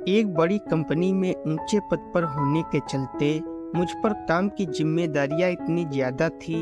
एक बड़ी कंपनी में ऊंचे पद पर होने के चलते मुझ पर काम की जिम्मेदारियां इतनी ज्यादा थी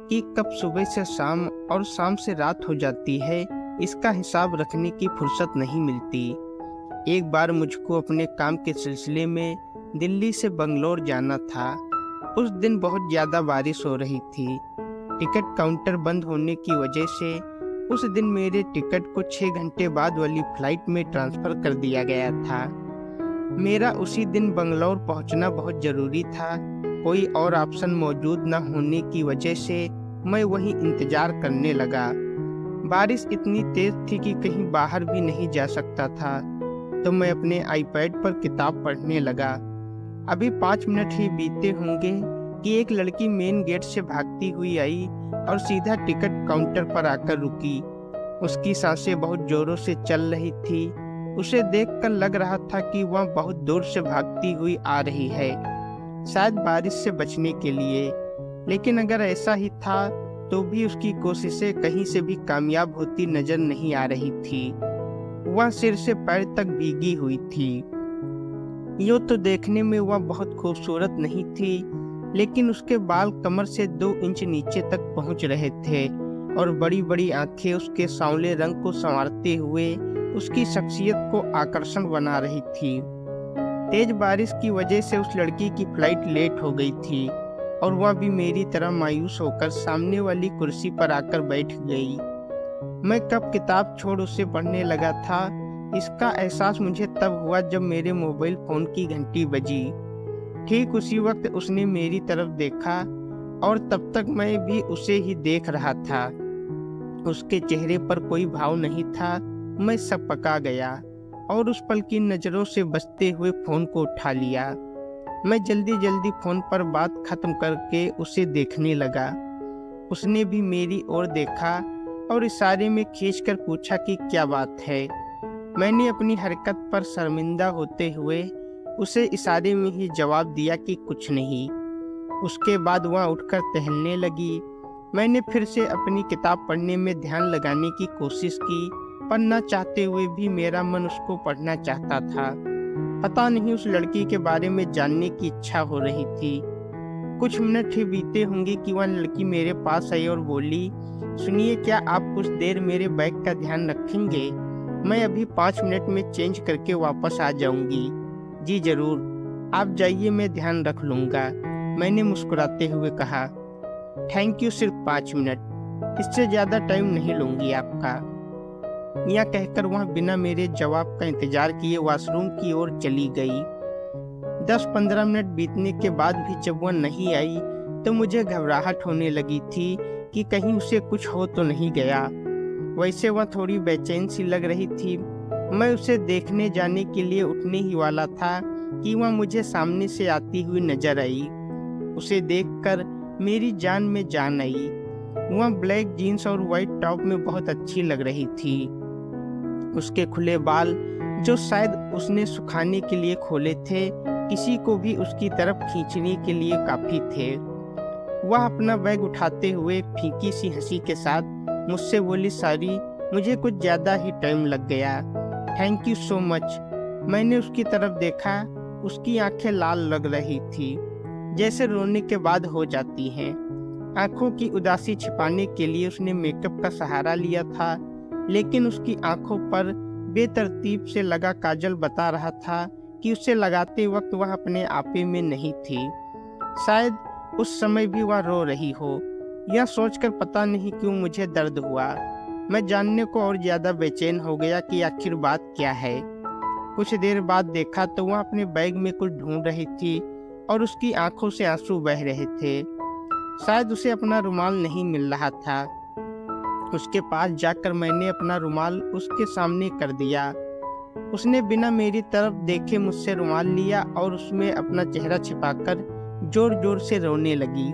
कि कब सुबह से शाम और शाम से रात हो जाती है, इसका हिसाब रखने की फुर्सत नहीं मिलती। एक बार मुझको अपने काम के सिलसिले में दिल्ली से बंगलोर जाना था। उस दिन बहुत ज़्यादा बारिश हो रही थी। टिकट काउंटर बंद होने की वजह से उस दिन मेरे टिकट को 6 घंटे बाद वाली फ्लाइट में ट्रांसफ़र कर दिया गया था। मेरा उसी दिन बंगलौर पहुंचना बहुत ज़रूरी था। कोई और ऑप्शन मौजूद न होने की वजह से मैं वहीं इंतज़ार करने लगा। बारिश इतनी तेज़ थी कि कहीं बाहर भी नहीं जा सकता था, तो मैं अपने आईपैड पर किताब पढ़ने लगा। अभी 5 मिनट ही बीते होंगे कि एक लड़की मेन गेट से भागती हुई आई और सीधा टिकट काउंटर पर आकर रुकी। उसकी सांसें बहुत जोरों से चल रही थी। उसे देखकर लग रहा था कि वह बहुत दूर से भागती हुई आ रही है, शायद बारिश से बचने के लिए। लेकिन अगर ऐसा ही था तो भी उसकी कोशिशें कहीं से भी कामयाब होती नजर नहीं आ रही थी। वह सिर से पैर तक भीगी हुई थी। यूं तो देखने में वह बहुत खूबसूरत नहीं थी, लेकिन उसके बाल कमर से 2 इंच नीचे तक पहुंच रहे थे और बड़ी बड़ी आंखें उसके सांवले रंग को संवारते हुए उसकी शख्सियत को आकर्षण बना रही थी। तेज बारिश की वजह से उस लड़की की फ्लाइट लेट हो गई थी और वह भी मेरी तरह मायूस होकर सामने वाली कुर्सी पर आकर बैठ गई। मैं कब किताब छोड़ उसे पढ़ने लगा था, इसका एहसास मुझे तब हुआ जब मेरे मोबाइल फोन की घंटी बजी। ठीक उसी वक्त उसने मेरी तरफ देखा और तब तक मैं भी उसे ही देख रहा था। उसके चेहरे पर कोई भाव नहीं था। मैं सकपका गया और उस पल की नज़रों से बचते हुए फ़ोन को उठा लिया। मैं जल्दी जल्दी फ़ोन पर बात ख़त्म करके उसे देखने लगा। उसने भी मेरी ओर देखा और इशारे में खींचकर पूछा कि क्या बात है। मैंने अपनी हरकत पर शर्मिंदा होते हुए उसे इशारे में ही जवाब दिया कि कुछ नहीं। उसके बाद वह उठकर टहलने लगी। मैंने फिर से अपनी किताब पढ़ने में ध्यान लगाने की कोशिश की, पर न चाहते हुए भी मेरा मन उसको पढ़ना चाहता था। पता नहीं उस लड़की के बारे में जानने की इच्छा हो रही थी। कुछ मिनट ही बीते होंगे कि वह लड़की मेरे पास आई और बोली, सुनिए, क्या आप कुछ देर मेरे बैग का ध्यान रखेंगे? मैं अभी 5 मिनट में चेंज करके वापस आ जाऊंगी। जी जरूर, आप जाइए, मैं ध्यान रख लूँगा, मैंने मुस्कुराते हुए कहा। थैंक यू, सिर्फ 5 मिनट, इससे ज़्यादा टाइम नहीं लूँगी आपका। यह कहकर वह बिना मेरे जवाब का इंतजार किए वॉशरूम की ओर चली गई। 10-15 मिनट बीतने के बाद भी जब वह नहीं आई तो मुझे घबराहट होने लगी थी कि कहीं उसे कुछ हो तो नहीं गया। वैसे वह थोड़ी बेचैन सी लग रही थी। मैं उसे देखने जाने के लिए उठने ही वाला था कि वह मुझे सामने से आती हुई नजर आई। उसे देखकर मेरी जान में जान आई। वह ब्लैक जीन्स और वाइट टॉप में बहुत अच्छी लग रही थी। उसके खुले बाल, जो शायद उसने सुखाने के लिए खोले थे, किसी को भी उसकी तरफ खींचने के लिए काफी थे। वह अपना बैग उठाते हुए फीकी सी हंसी के साथ मुझसे बोली, सॉरी, मुझे कुछ ज़्यादा ही टाइम लग गया। Thank you so much. मैंने उसकी तरफ देखा। उसकी आंखें लाल लग रही थी, जैसे रोने के बाद हो जाती हैं। आंखों की उदासी छिपाने के लिए उसने मेकअप का सहारा लिया था, लेकिन उसकी आंखों पर बेतरतीब से लगा काजल बता रहा था कि उसे लगाते वक्त वह अपने आपे में नहीं थी। शायद उस समय भी वह रो रही हो। यह सोचकर पता नहीं क्यों मुझे दर्द हुआ। मैं जानने को और ज़्यादा बेचैन हो गया कि आखिर बात क्या है। कुछ देर बाद देखा तो वह अपने बैग में कुछ ढूंढ रही थी और उसकी आंखों से आंसू बह रहे थे। शायद उसे अपना रुमाल नहीं मिल रहा था। उसके पास जाकर मैंने अपना रुमाल उसके सामने कर दिया। उसने बिना मेरी तरफ देखे मुझसे रुमाल लिया और उसमें अपना चेहरा छिपाकर जोर जोर से रोने लगी।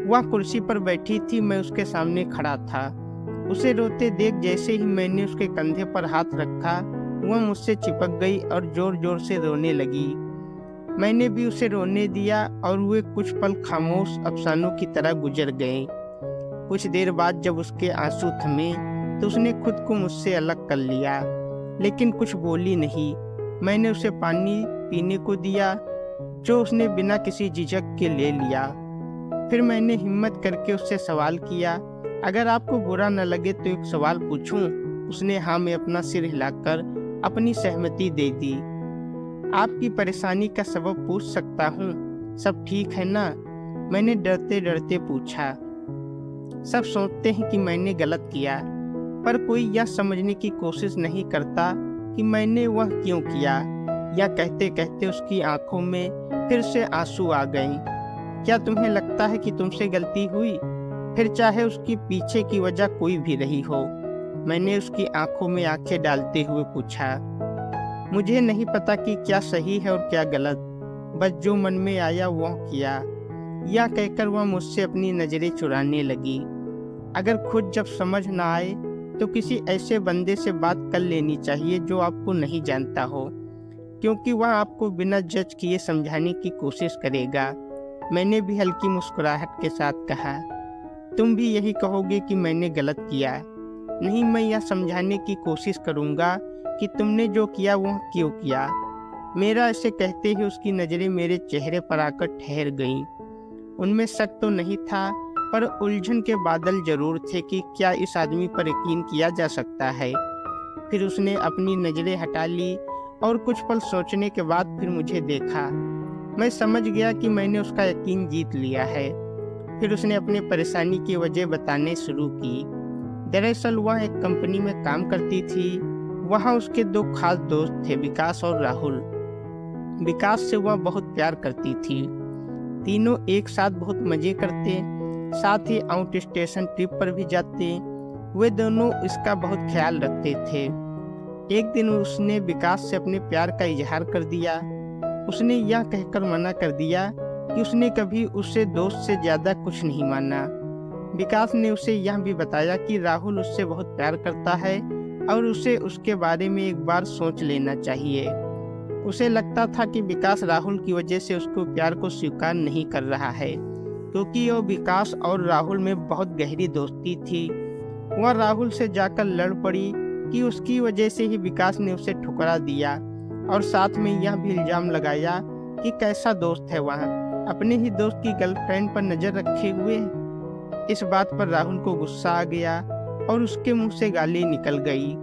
वह कुर्सी पर बैठी थी, मैं उसके सामने खड़ा था। उसे रोते देख जैसे ही मैंने उसके कंधे पर हाथ रखा, वह मुझसे चिपक गई और जोर जोर से रोने लगी। मैंने भी उसे रोने दिया और वे कुछ पल खामोश अफसानों की तरह गुजर गए। कुछ देर बाद जब उसके आंसू थमे तो उसने खुद को मुझसे अलग कर लिया, लेकिन कुछ बोली नहीं। मैंने उसे पानी पीने को दिया, जो उसने बिना किसी झिझक के ले लिया। फिर मैंने हिम्मत करके उससे सवाल किया, अगर आपको बुरा न लगे तो एक सवाल पूछूं? उसने हाँ में अपना सिर हिलाकर अपनी सहमति दे दी। आपकी परेशानी का सबब पूछ सकता हूँ? सब ठीक है ना? मैंने डरते डरते पूछा। सब सोचते हैं कि मैंने गलत किया, पर कोई यह समझने की कोशिश नहीं करता कि मैंने वह क्यों किया। यह कहते कहते उसकी आंखों में फिर से आंसू आ गए। क्या तुम्हें लगता है कि तुमसे गलती हुई? फिर चाहे उसकी पीछे की वजह कोई भी रही हो। मैंने उसकी आंखों में आंखें डालते हुए पूछा। मुझे नहीं पता कि क्या सही है और क्या गलत, बस जो मन में आया वह किया। यह कहकर वह मुझसे अपनी नजरें चुराने लगी। अगर खुद जब समझ न आए तो किसी ऐसे बंदे से बात कर लेनी चाहिए जो आपको नहीं जानता हो, क्योंकि वह आपको बिना जज किए समझाने की कोशिश करेगा। मैंने भी हल्की मुस्कुराहट के साथ कहा, तुम भी यही कहोगे कि मैंने गलत किया? नहीं, मैं यह समझाने की कोशिश करूंगा कि तुमने जो किया वह क्यों किया। मेरा ऐसे कहते ही उसकी नज़रें मेरे चेहरे पर आकर ठहर गईं। उनमें शक तो नहीं था, पर उलझन के बादल जरूर थे कि क्या इस आदमी पर यकीन किया जा सकता है। फिर उसने अपनी नज़रें हटा ली और कुछ पल सोचने के बाद फिर मुझे देखा। मैं समझ गया कि मैंने उसका यकीन जीत लिया है। फिर उसने अपने परेशानी की वजह बताने शुरू की। दरअसल वह एक कंपनी में काम करती थी। वहाँ उसके दो खास दोस्त थे, विकास और राहुल। विकास से वह बहुत प्यार करती थी। तीनों एक साथ बहुत मजे करते, साथ ही आउट स्टेशन ट्रिप पर भी जाते। वे दोनों इसका बहुत ख्याल रखते थे। एक दिन उसने विकास से अपने प्यार का इजहार कर दिया। उसने यह कहकर मना कर दिया कि उसने कभी उसे दोस्त से ज्यादा कुछ नहीं माना। विकास ने उसे यह भी बताया कि राहुल उससे बहुत प्यार करता है और उसे उसके बारे में एक बार सोच लेना चाहिए। उसे लगता था कि विकास राहुल की वजह से उसको प्यार को स्वीकार नहीं कर रहा है, क्योंकि वो विकास और राहुल में बहुत गहरी दोस्ती थी। वह राहुल से जाकर लड़ पड़ी कि उसकी वजह से ही विकास ने उसे ठुकरा दिया, और साथ में यह भी इल्जाम लगाया कि कैसा दोस्त है वह, अपने ही दोस्त की गर्लफ्रेंड पर नजर रखे हुए। इस बात पर राहुल को गुस्सा आ गया और उसके मुंह से गाली निकल गई।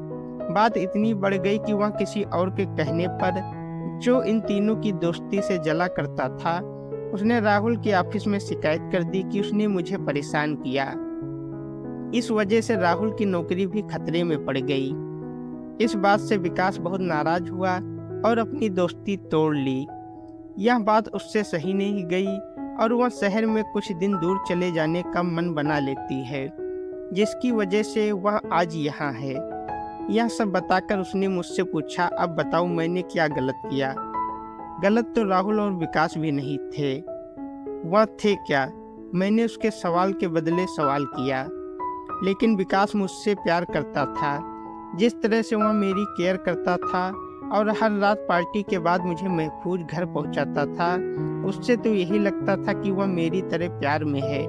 बात इतनी बढ़ गई कि वह किसी और के कहने पर, जो इन तीनों की दोस्ती से जला करता था, उसने राहुल के ऑफिस में शिकायत कर दी कि उसने मुझे परेशान किया। इस वजह से राहुल की नौकरी भी खतरे में पड़ गई। इस बात से विकास बहुत नाराज हुआ और अपनी दोस्ती तोड़ ली। यह बात उससे सही नहीं गई और वह शहर में कुछ दिन दूर चले जाने का मन बना लेती है, जिसकी वजह से वह आज यहाँ है। यह सब बताकर उसने मुझसे पूछा, अब बताओ मैंने क्या गलत किया? गलत तो राहुल और विकास भी नहीं थे। वह थे क्या? मैंने उसके सवाल के बदले सवाल किया। लेकिन विकास मुझसे प्यार करता था। जिस तरह से वह मेरी केयर करता था और हर रात पार्टी के बाद मुझे महफूज घर पहुंचाता था, उससे तो यही लगता था कि वह मेरी तरह प्यार में है।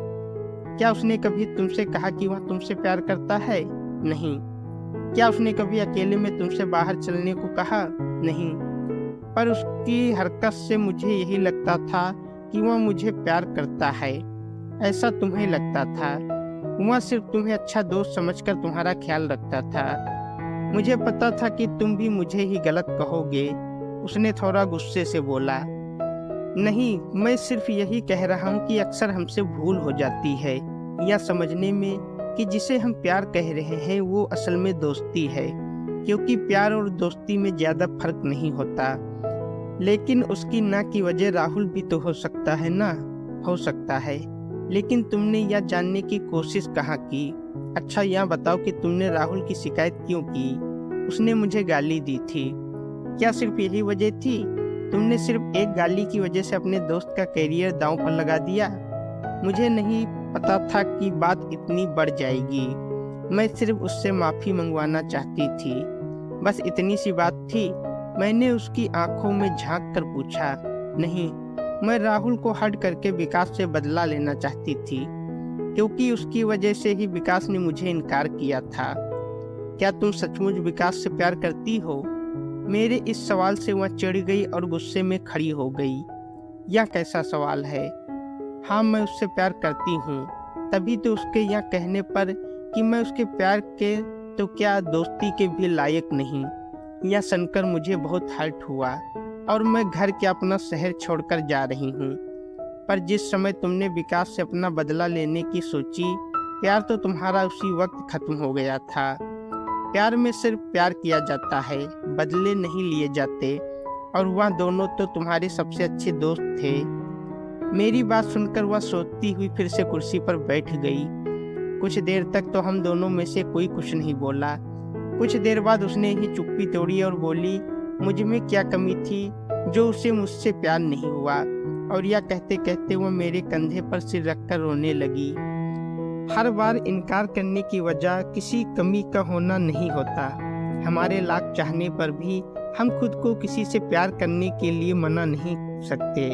क्या उसने कभी तुमसे कहा कि वह तुमसे प्यार करता है? नहीं। क्या उसने कभी अकेले में तुमसे बाहर चलने को कहा? नहीं। पर उसकी हरकत से मुझे यही लगता था कि वह मुझे प्यार करता है। ऐसा तुम्हें लगता था। वह सिर्फ तुम्हें अच्छा दोस्त समझकर तुम्हारा ख्याल रखता था। मुझे पता था कि तुम भी मुझे ही गलत कहोगे। उसने थोड़ा गुस्से से बोला। नहीं, मैं सिर्फ यही कह रहा हूँ कि अक्सर हमसे भूल हो जाती है यह समझने में कि जिसे हम प्यार कह रहे हैं वो असल में दोस्ती है, क्योंकि प्यार और दोस्ती में ज्यादा फर्क नहीं होता। लेकिन उसकी ना की वजह राहुल भी तो हो सकता है ना? हो सकता है, लेकिन तुमने यह जानने की कोशिश कहाँ की? अच्छा यह बताओ कि तुमने राहुल की शिकायत क्यों की? उसने मुझे गाली दी थी। क्या सिर्फ यही वजह थी? तुमने सिर्फ एक गाली की वजह से अपने दोस्त का करियर दांव पर लगा दिया? मुझे नहीं पता था कि बात इतनी बढ़ जाएगी। मैं सिर्फ उससे माफी मंगवाना चाहती थी, बस इतनी सी बात थी। मैंने उसकी आंखों में झांक कर पूछा। नहीं, मैं राहुल को हट करके विकास से बदला लेना चाहती थी, क्योंकि उसकी वजह से ही विकास ने मुझे इनकार किया था। क्या तुम सचमुच विकास से प्यार करती हो? मेरे इस सवाल से वह चिढ़ गई और गुस्से में खड़ी हो गई। यह कैसा सवाल है? हाँ, मैं उससे प्यार करती हूँ। तभी तो उसके यह कहने पर कि मैं उसके प्यार के तो क्या दोस्ती के भी लायक नहीं। यह सुनकर मुझे बहुत हर्ट हुआ और मैं घर क्या अपना शहर छोड़कर जा रही हूँ। पर जिस समय तुमने विकास से अपना बदला लेने की सोची, प्यार तो तुम्हारा उसी वक्त खत्म हो गया था। प्यार में सिर्फ प्यार किया जाता है, बदले नहीं लिए जाते। और वह दोनों तो तुम्हारे सबसे अच्छे दोस्त थे। मेरी बात सुनकर वह सोचती हुई फिर से कुर्सी पर बैठ गई। कुछ देर तक तो हम दोनों में से कोई कुछ नहीं बोला। कुछ देर बाद उसने ही चुप्पी तोड़ी और बोली, मुझ में क्या कमी थी जो उसे मुझसे प्यार नहीं हुआ। और यह कहते कहते वह मेरे कंधे पर सिर रखकर रोने लगी। हर बार इनकार करने की वजह किसी कमी का होना नहीं होता। हमारे लाख चाहने पर भी हम खुद को किसी से प्यार करने के लिए मना नहीं सकते।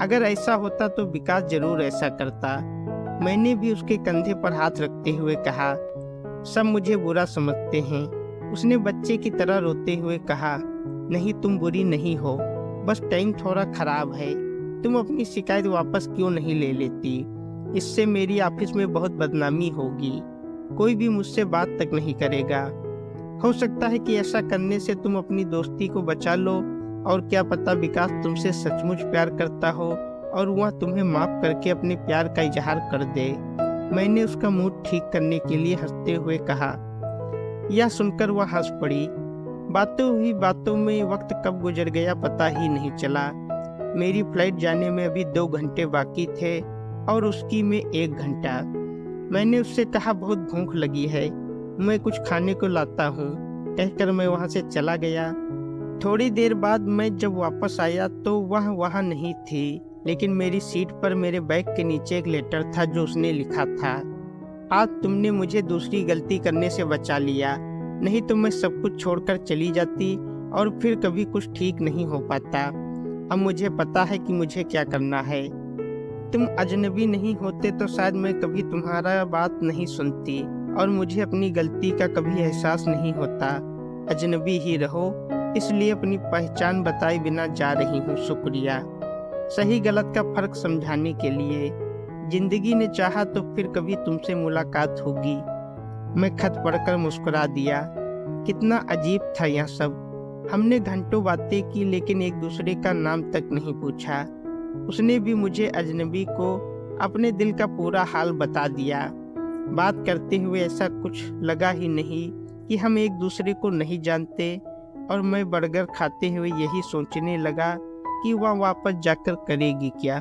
अगर ऐसा होता तो विकास जरूर ऐसा करता। मैंने भी उसके कंधे पर हाथ रखते हुए कहा, सब मुझे बुरा समझते हैं। उसने बच्चे की तरह रोते हुए कहा, नहीं, तुम बुरी नहीं हो, बस टाइम थोड़ा खराब है। तुम अपनी शिकायत वापस क्यों नहीं ले लेती? इससे मेरी ऑफिस में बहुत बदनामी होगी। कोई भी मुझसे बात तक नहीं करेगा। हो सकता है कि ऐसा करने से तुम अपनी दोस्ती को बचा लो। और क्या पता विकास तुमसे सचमुच प्यार करता हो और वह तुम्हें माफ करके अपने प्यार का इजहार कर दे। मैंने उसका मूड ठीक करने के लिए हंसते हुए कहा। यह सुनकर वह हंस पड़ी। बातों ही बातों में वक्त कब गुजर गया पता ही नहीं चला। मेरी फ्लाइट जाने में अभी 2 घंटे बाकी थे और उसकी में 1 घंटा। मैंने उससे कहा, बहुत भूख लगी है, मैं कुछ खाने को लाता हूँ। कहकर मैं वहाँ से चला गया। थोड़ी देर बाद मैं जब वापस आया तो वह वहाँ नहीं थी, लेकिन मेरी सीट पर मेरे बैग के नीचे एक लेटर था जो उसने लिखा था, आज तुमने मुझे दूसरी गलती करने से बचा लिया, नहीं तो मैं सब कुछ छोड़कर चली जाती और फिर कभी कुछ ठीक नहीं हो पाता। अब मुझे पता है कि मुझे क्या करना है। तुम अजनबी नहीं होते तो शायद मैं कभी तुम्हारा बात नहीं सुनती और मुझे अपनी गलती का कभी एहसास नहीं होता। अजनबी ही रहो, इसलिए अपनी पहचान बताए बिना जा रही हूँ। शुक्रिया सही गलत का फर्क समझाने के लिए। जिंदगी ने चाहा तो फिर कभी तुमसे मुलाकात होगी। मैं खत पढ़कर मुस्कुरा दिया। कितना अजीब था यह सब। हमने घंटों बातें की लेकिन एक दूसरे का नाम तक नहीं पूछा। उसने भी मुझे अजनबी को अपने दिल का पूरा हाल बता दिया। बात करते हुए ऐसा कुछ लगा ही नहीं कि हम एक दूसरे को नहीं जानते। और मैं बर्गर खाते हुए यही सोचने लगा कि वह वापस जाकर करेगी क्या।